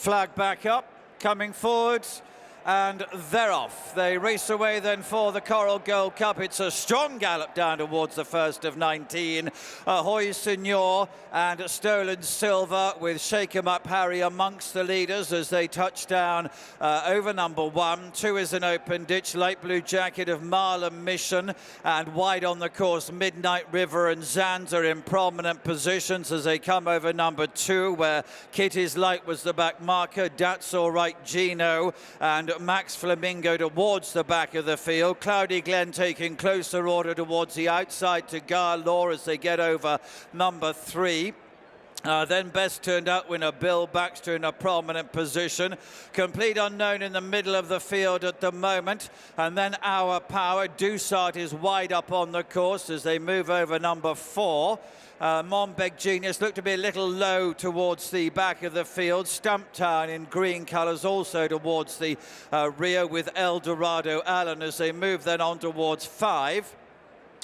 Flag back up, coming forwards, and they're off. They race away then for the Coral Gold Cup. It's a strong gallop down towards the first of 19. Ahoy Senor and Stolen Silver with Shake 'em Up Harry amongst the leaders as they touch down over number 1. 2 is an open ditch, light blue jacket of Marlin Mission, and wide on the course Midnight River and Zanza in prominent positions as they come over number 2, where Kitty's Light was the back marker, Datsalrightgino and Max Flamingo towards the back of the field. Cloudy Glen taking closer order towards the outside to Garlaw as they get over number 3. Then Best Turned Out winner Bill Baxter in a prominent position. Complete Unknown in the middle of the field at the moment. And then Our Power. Dusart is wide up on the course as they move over number 4. Monbeg Genius looked to be a little low towards the back of the field. Stumptown in green colours also towards the rear with El Dorado Allen as they move then on towards 5,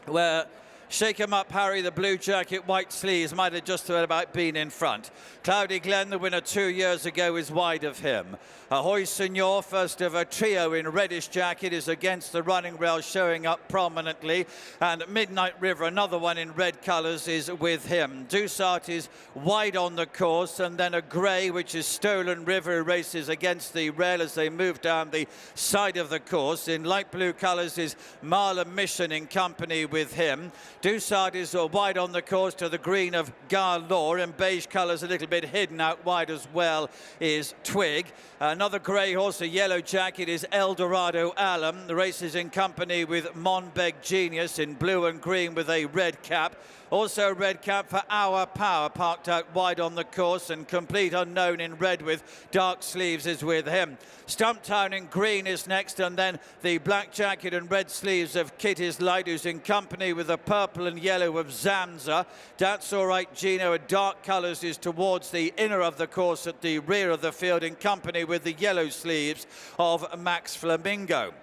where Shake 'em Up Harry, the blue jacket, white sleeves, might have just about been in front. Cloudy Glen, the winner 2 years ago, is wide of him. Ahoy Senor, first of a trio in reddish jacket, is against the running rail, showing up prominently. And Midnight River, another one in red colours, is with him. Dusart is wide on the course, and then a grey, which is Stolen River, who races against the rail as they move down the side of the course. In light blue colours is Marlin Mission in company with him. Dusart is wide on the course to the green of Garlaw. In beige colours, a little bit hidden out wide as well, is Twig. Another grey horse, a yellow jacket, is El Dorado Allen. The race is in company with Monbeg Genius in blue and green with a red cap. Also red cap for Our Power, parked out wide on the course, and Complete Unknown in red with dark sleeves is with him. Stumptown in green is next, and then the black jacket and red sleeves of Kitty's Light, who's in company with the purple and yellow of Zanza. Datsalrightgino in dark colours is towards the inner of the course at the rear of the field in company with the yellow sleeves of Max Flamingo.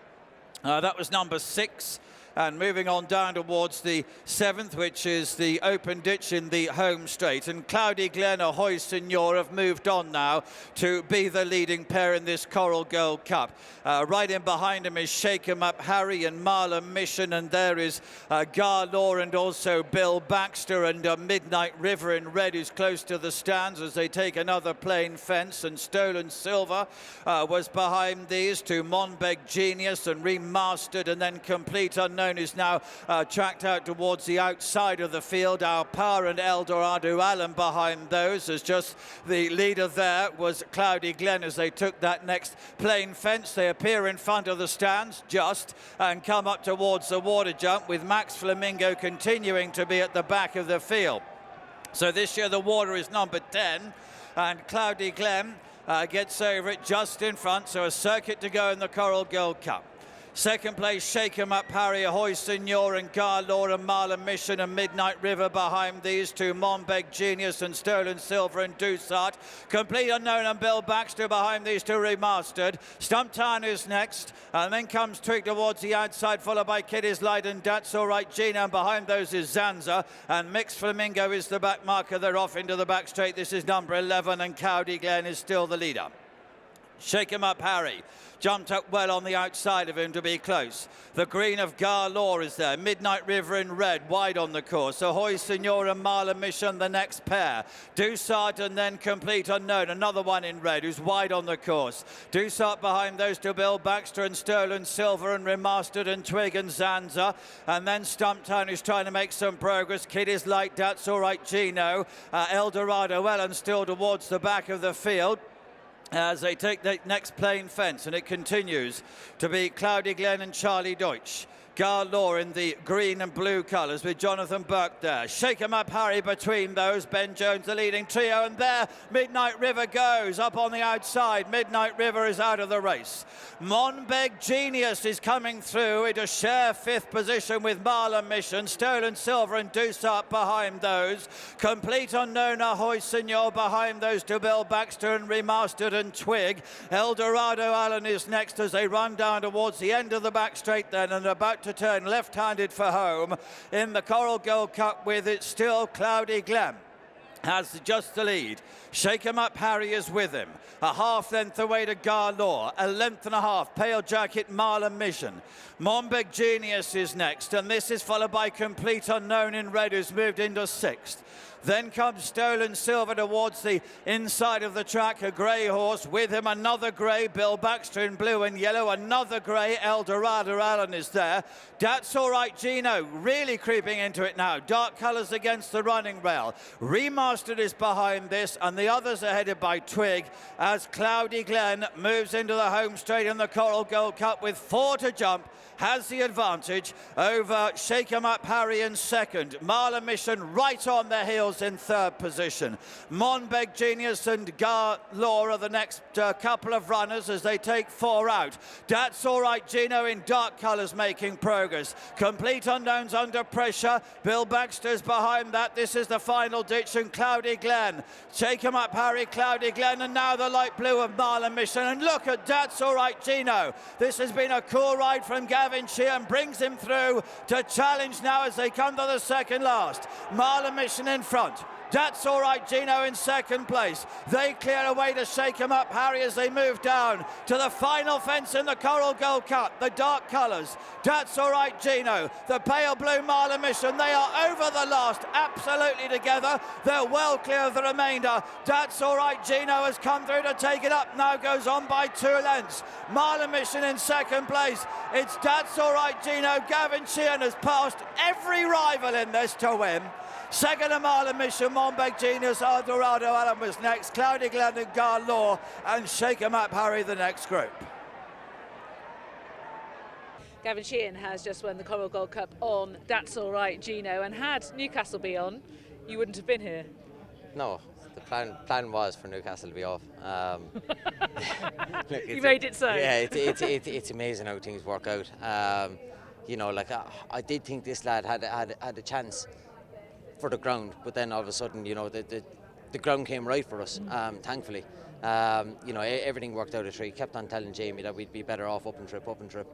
That was number 6. And moving on down towards the 7th, which is the open ditch in the home straight. And Cloudy Glen, Ahoy Senor have moved on now to be the leading pair in this Coral Gold Cup. Right in behind him is Shake 'em Up Harry and Marlin Mission, and there is Garlaw and also Bill Baxter, and Midnight River in red, who's close to the stands as they take another plain fence. And Stolen Silver was behind these to Monbeg Genius and Remastered, and then Complete Unknown is now tracked out towards the outside of the field. Our Power and El Dorado Allen behind those, as just the leader there was Cloudy Glen as they took that next plain fence. They appear in front of the stands just and come up towards the water jump, with Max Flamingo continuing to be at the back of the field. So this year the water is number 10, and Cloudy Glen gets over it just in front, so a circuit to go in the Coral Gold Cup. Second place, Shake 'em Up Harry, Ahoy Senor and Garlaw and Marlin Mission, and Midnight River behind these two, Monbeg Genius and Stolen Silver and Dusart. Complete Unknown and Bill Baxter behind these two, Remastered. Stumptown is next, and then comes Twig towards the outside, followed by Kitty's Light and Datsalrightgino, and behind those is Zanza, and Mixed Flamingo is the back marker. They're off into the back straight. This is number 11, and Cloudy Glen is still the leader. Shake 'em Up Harry jumped up well on the outside of him to be close. The green of Garlaw is there. Midnight River in red, wide on the course. Ahoy Senor and Marlin Mission, the next pair. Dusart and then Complete Unknown, another one in red, who's wide on the course. Dusart behind those two, Bill Baxter and Stolen Silver and Remastered and Twig and Zanza. And then Stumptown, who's trying to make some progress. Kitty's Light, Datsalrightgino. El Dorado Allen still towards the back of the field as they take the next plain fence, and it continues to be Cloudy Glen and Charlie Deutsch. Garlaw in the green and blue colours with Jonathan Burke there. Shake 'em Up Harry between those. Ben Jones the leading trio, and there Midnight River goes up on the outside. Midnight River is out of the race. Monbeg Genius is coming through into share 5th position with Marlin Mission. Stolen Silver and Dusart behind those. Complete Unknown, Ahoy Senor behind those to Bill Baxter and Remastered and Twig. El Dorado Allen is next as they run down towards the end of the back straight then, and about to turn left-handed for home in the Coral Gold Cup with it still Cloudy Glen. has just the lead. Shake 'em Up Harry is with him. A half length away to Garlaw. A length and a half. Pale Jacket, Marla Mission. Monbeg Genius is next, and this is followed by Complete Unknown in red, who's moved into 6th. Then comes Stolen Silver towards the inside of the track, a grey horse. With him another grey, Bill Baxter in blue and yellow. Another grey, Eldorado Allen is there. Datsalrightgino really creeping into it now. Dark colours against the running rail. Remastered is behind this, and the others are headed by Twig as Cloudy Glen moves into the home straight in the Coral Gold Cup with 4 to jump. Has the advantage over Shake 'em Up Harry in 2nd. Marla Mission right on their heels in 3rd position. Monbeg Genius and Garlaw are the next couple of runners as they take 4 out. Datsalrightgino in dark colours making progress. Complete Unknown's under pressure. Bill Baxter's behind that. This is the final ditch, and Cloudy Glen. Shake 'em Up Harry, Cloudy Glen, and now the light blue of Marla Mission. And look at Datsalrightgino. This has been a cool ride from Gavin Sheehan, brings him through to challenge now as they come to the second last. Marla Mission in front. Datsalrightgino in 2nd place. They clear away to Shake 'em Up Harry as they move down to the final fence in the Coral Gold Cup. The dark colours, Datsalrightgino, the pale blue Marla Mission. They are over the last, absolutely together. They're well clear of the remainder. Datsalrightgino has come through to take it up, now goes on by 2 lengths. Marla Mission in 2nd place. It's Datsalrightgino. Gavin Sheehan has passed every rival in this to win. 2nd to Marla Mission, Monbeg Genius, Eldorado Allen was next, Cloudy Glen and Garlaw, and Shake 'em Up Harry the next group. Gavin Sheehan has just won the Coral Gold Cup on Datsalrightgino, and had Newcastle be on, you wouldn't have been here. No, the plan was for Newcastle to be off. Look, you made it so. Yeah, it's amazing how things work out. You know, like I did think this lad had a chance for the ground, but then all of a sudden, you know, the ground came right for us, thankfully. You know, everything worked out a treat. Kept on telling Jamie that we'd be better off up and trip.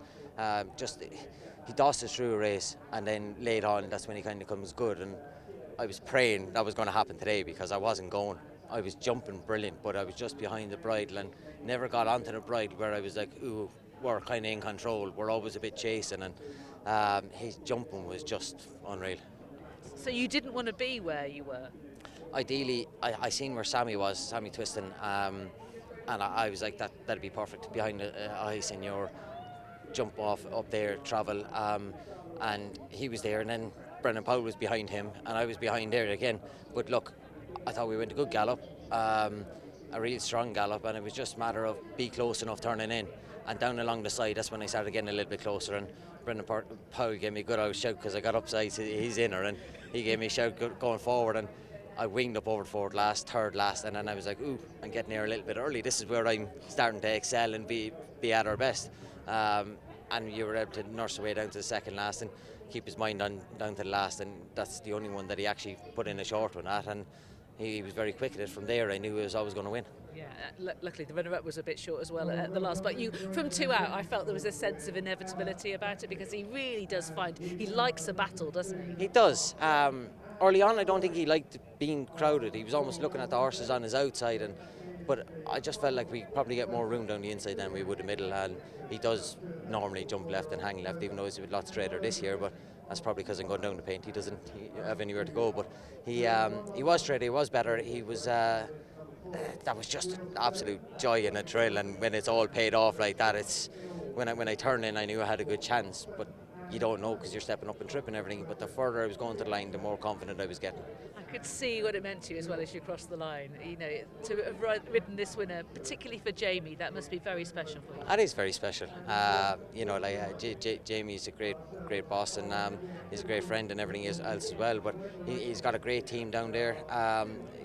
Just he dossed us through a race, and then late on, that's when he kind of comes good. And I was praying that was going to happen today, because I wasn't going. I was jumping brilliant, but I was just behind the bridle and never got onto the bridle where I was like, ooh, we're kind of in control. We're always a bit chasing, and his jumping was just unreal. So you didn't want to be where you were? Ideally, I seen where Sammy twisting, and I was like, that'd be perfect behind the high senior, jump off up there, travel, and he was there, and then Brendan Powell was behind him, and I was behind there again. But look, I thought we went a good gallop, a real strong gallop, and it was just a matter of be close enough turning in, and down along the side. That's when I started getting a little bit closer, and Brendan Powell gave me a good old shout because I got upside to his inner, and he gave me a shout going forward, and I winged up over forward last, third last, and then I was like, ooh, I'm getting there a little bit early. This is where I'm starting to excel and be at our best. And you were able to nurse away down to the second last and keep his mind down to the last, and that's the only one that he actually put in a short one at, and he was very quick at it. From there, I knew he was always going to win. Yeah, luckily the runner-up was a bit short as well at the last, but you, from 2 out, I felt there was a sense of inevitability about it, because he really does he likes a battle, doesn't he? He does. Early on, I don't think he liked being crowded. He was almost looking at the horses on his outside, but I just felt like we probably get more room down the inside than we would the middle, and he does normally jump left and hang left, even though he's a lot straighter this year, but that's probably because I'm going down the paint. He doesn't have anywhere to go, but he was straighter, he was better, he was... that was just an absolute joy and a thrill, and when it's all paid off like that, it's when I turned in, I knew I had a good chance, but you don't know because you're stepping up and tripping everything. But the further I was going to the line, the more confident I was getting. I could see what it meant to you as well as you crossed the line. You know, to have ridden this winner, particularly for Jamie, that must be very special for you. That is very special. You know, like Jamie's a great boss, and he's a great friend and everything else as well. But he's got a great team down there.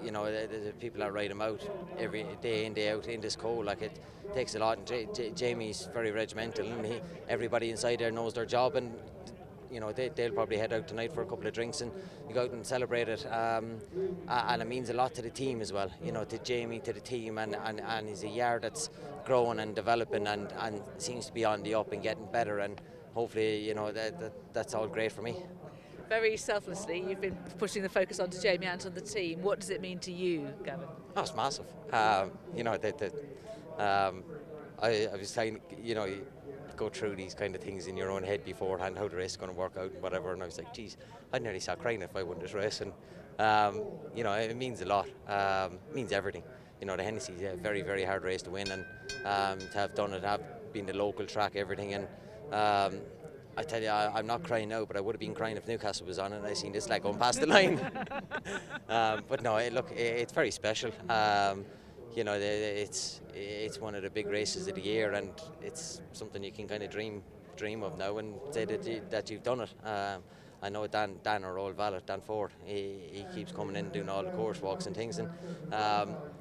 You know, the people that ride him out every day in, day out in this cold, like it takes a lot. And Jamie's very regimental, and everybody inside there knows their job, and you know they'll probably head out tonight for a couple of drinks and you go out and celebrate it. And it means a lot to the team as well. You know, to Jamie, to the team, and he's a yard that's growing and developing and seems to be on the up and getting better. And hopefully, you know, that's all great for me. Very selflessly, you've been pushing the focus onto Jamie and on the team. What does it mean to you, Gavin? Oh, it's massive. You know, I was saying, you know, you go through these kind of things in your own head beforehand, how the race is going to work out and whatever, and I was like, geez, I'd nearly start crying if I won this race, and you know, it means a lot. It means everything. You know, the Hennessy is a very, very hard race to win, and to have done it, have been the local track, everything, and I tell you, I'm not crying now, but I would have been crying if Newcastle was on it and I seen this leg going past the line. But no, look, it's very special. You know, it's one of the big races of the year, and it's something you can kind of dream of now and say that you've done it. I know Dan our old valet, Dan Ford, he keeps coming in doing all the course walks and things, and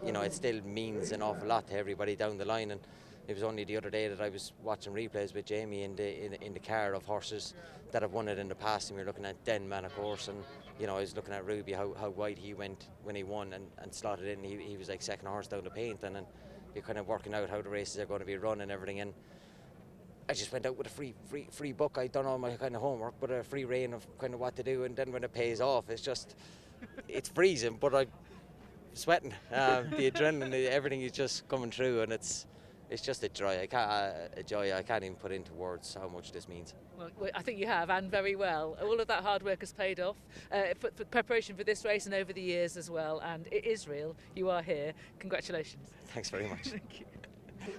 you know, it still means an awful lot to everybody down the line. And it was only the other day that I was watching replays with Jamie in the car of horses that have won it in the past, and we were looking at Den of course, and you know, I was looking at Ruby, how wide he went when he won and slotted in. He was like second horse down the paint, and then you're kind of working out how the races are going to be run and everything. And I just went out with a free book. I'd done all my kind of homework, but a free rein of kind of what to do. And then when it pays off, it's freezing, but I'm sweating. The adrenaline, everything is just coming through, and it's just a joy. I can't even put into words how much this means. Well, I think you have, and very well. All of that hard work has paid off for preparation for this race and over the years as well. And it is real. You are here. Congratulations. Thanks very much. Thank you.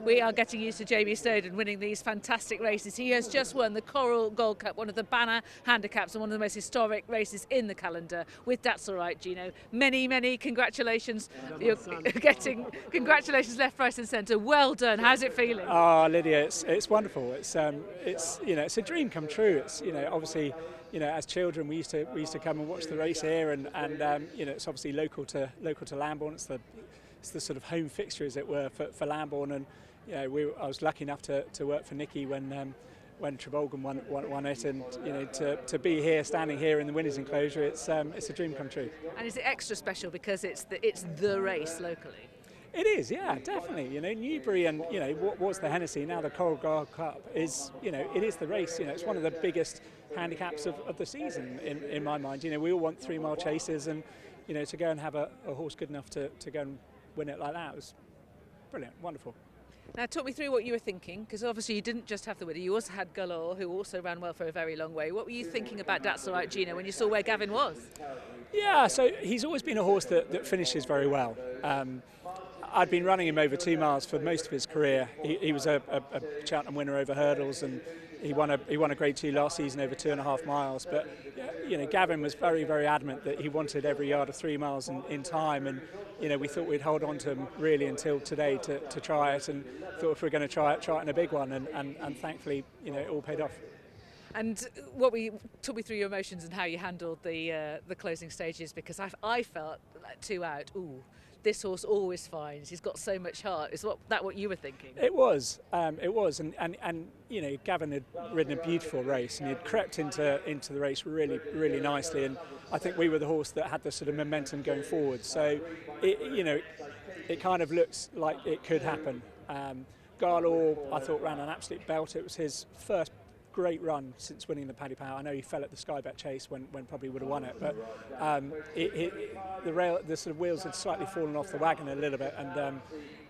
We are getting used to Jamie Snowden winning these fantastic races. He has just won the Coral Gold Cup, one of the banner handicaps and one of the most historic races in the calendar with Datsalrightgino. Many congratulations. You're getting congratulations left, right and centre. Well done. How's it feeling? Oh, Lydia, it's wonderful. It's you know, it's a dream come true. It's, you know, obviously, you know, as children we used to come and watch the race here, and you know, it's obviously local to Lambourn. It's the sort of home fixture, as it were, for Lambourn. And you know, I was lucky enough to work for Nicky when Trebolgan won it, and you know, to be here, standing here in the winners' enclosure, it's a dream come true. And is it extra special because it's the race locally? It is, yeah, definitely. You know, Newbury and, you know, what was the Hennessy, now the Coral Gold Cup is, you know, it is the race. You know, it's one of the biggest handicaps of the season in my mind. You know, we all want 3 mile chases, and you know, to go and have a horse good enough to go and win it like that was brilliant, wonderful. Now talk me through what you were thinking, because obviously you didn't just have the winner, you also had Galore, who also ran well for a very long way. What were you thinking about Datsalrightgino when you saw where Gavin was? Yeah, so he's always been a horse that finishes very well. I'd been running him over 2 miles for most of his career. He was a Cheltenham winner over hurdles, and he won a Grade 2 last season over 2.5 miles. But you know, Gavin was very adamant that he wanted every yard of 3 miles in time, and you know, we thought we'd hold on to him really until today to try it, and thought if we were going to try it in a big one, and thankfully, you know, it all paid off. And talk me through your emotions and how you handled the closing stages, because I felt like 2 out. Ooh, this horse always finds. He's got so much heart. Is that what you were thinking? It was, and you know, Gavin had ridden a beautiful race, and he'd crept into the race really nicely, and I think we were the horse that had the sort of momentum going forward. So, you know, it kind of looks like it could happen. Galore, I thought, ran an absolute belt. It was his first great run since winning the Paddy Power. I know he fell at the Sky Bet Chase when probably would have won it, but the sort of wheels had slightly fallen off the wagon a little bit,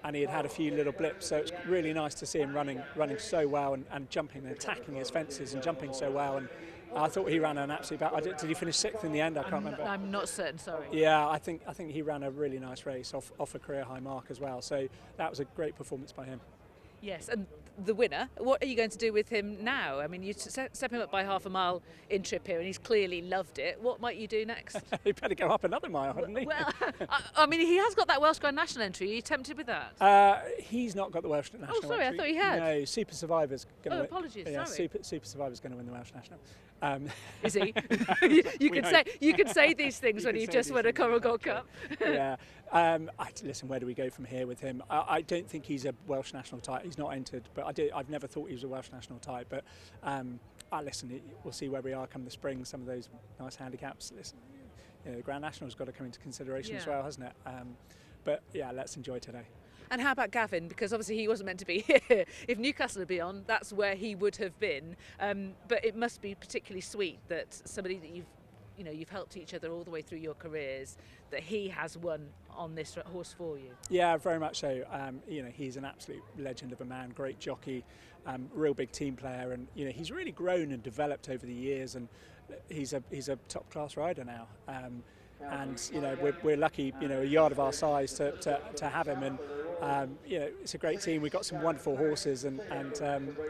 and he had a few little blips. So it's really nice to see him running so well, and jumping and attacking his fences and jumping so well. And I thought he ran an absolute battle. Did he finish 6th in the end? I can't remember. I'm not certain. Sorry. Yeah, I think he ran a really nice race off a career high mark as well. So that was a great performance by him. Yes, and the winner, what are you going to do with him now? I mean, you step him up by half a mile in trip here, and he's clearly loved it. What might you do next? He better go up another mile, hadn't he? Well, I mean, he has got that Welsh Grand National entry. Are you tempted with that? He's not got the Welsh National entry. Oh, sorry, I thought he had. No, Super Survivor's going to win. Apologies, yeah, sorry. Super Survivor's going to win the Welsh National. Is he? you can say these things when you've just won a Coral Gold Cup. Yeah. Listen, where do we go from here with him? I don't think he's a Welsh national type. He's not entered, but I've never thought he was a Welsh national type. But listen, we'll see where we are come the spring. Some of those nice handicaps. Listen, you know, the Grand National's got to come into consideration as well, hasn't it? But yeah, let's enjoy today. And how about Gavin? Because obviously he wasn't meant to be here. If Newcastle had been on, that's where he would have been. But it must be particularly sweet that somebody that you've you know, you've helped each other all the way through your careers, that he has won on this horse for you? Yeah, very much so. You know, he's an absolute legend of a man, great jockey, real big team player, and you know, he's really grown and developed over the years, and he's a top class rider now. And you know, we're lucky, you know, a yard of our size to have him, and you know, it's a great team. We've got some wonderful horses, and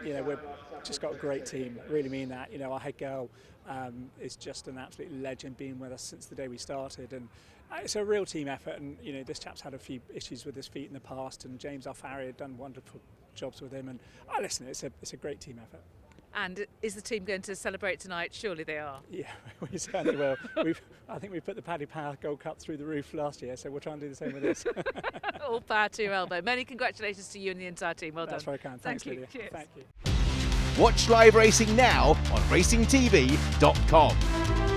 you know, we've just got a great team. Really mean that. You know, our head girl is just an absolute legend, been with us since the day we started, and it's a real team effort. And you know, this chap's had a few issues with his feet in the past, and James, our farrier, had done wonderful jobs with him. And listen, it's a great team effort. And is the team going to celebrate tonight? Surely they are. Yeah, we certainly will. I think we put the Paddy Power Gold Cup through the roof last year, so we'll try and do the same with this. All power to your elbow. Many congratulations to you and the entire team. Well done. That's very kind. Thanks, Lydia. Cheers. Thank you. Watch live racing now on racingtv.com.